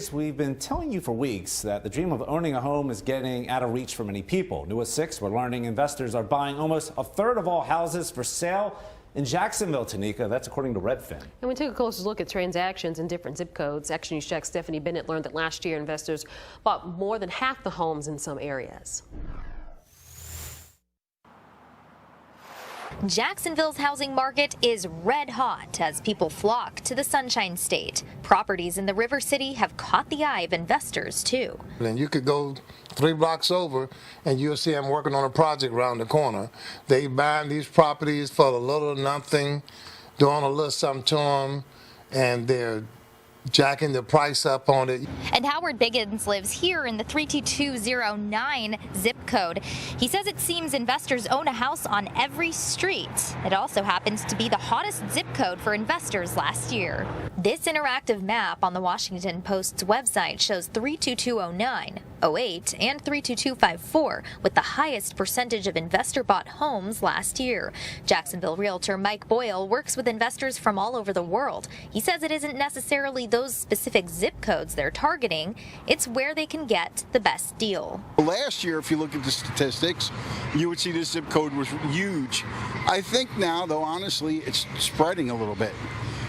statistics we've been telling you for weeks that the dream of owning a home is getting out of reach for many people. New at 6, we're learning investors are buying almost a third of all houses for sale in Jacksonville, Tanika. That's according to Redfin. And we took a closer look at transactions in different zip codes. Action News Jack's Stephanie Bennett learned that last year investors bought more than half the homes in some areas. Jacksonville's housing market is red hot as people flock to the Sunshine State. Properties in the River City have caught the eye of investors, too. And you could go 3 blocks over and you'll see them working on a project around the corner. They buying these properties for a little or nothing, doing a little something to them, and they're jacking the price up on it. And Howard Biggins lives here in the 32209 zip code. He says it seems investors own a house on every street. It also happens to be the hottest zip code for investors last year. This interactive map on the Washington Post's website shows 32209, 08, and 32254 with the highest percentage of investor-bought homes last year. Jacksonville Realtor Mike Boyle works with investors from all over the world. He says it isn't necessarily those specific zip codes they're targeting, it's where they can get the best deal. Last year, if you look at the statistics, you would see this zip code was huge. I think now, though, honestly, it's spreading a little bit.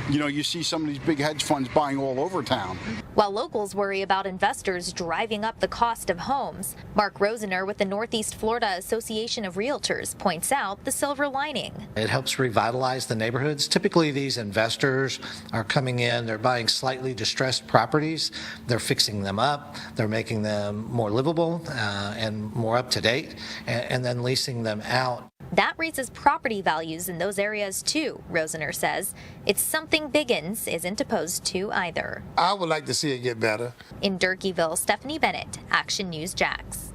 You know, you see some of these big hedge funds buying all over town. While locals worry about investors driving up the cost of homes, Mark Rosener with the Northeast Florida Association of Realtors points out the silver lining. It helps revitalize the neighborhoods. Typically, these investors are coming in, they're buying slightly distressed properties, they're fixing them up, they're making them more livable and more up to date, and then leasing them out. That raises property values in those areas too, Rosener says. It's something Biggins isn't opposed to either. I would like to see it get better. In Durkeeville, Stephanie Bennett, Action News Jax.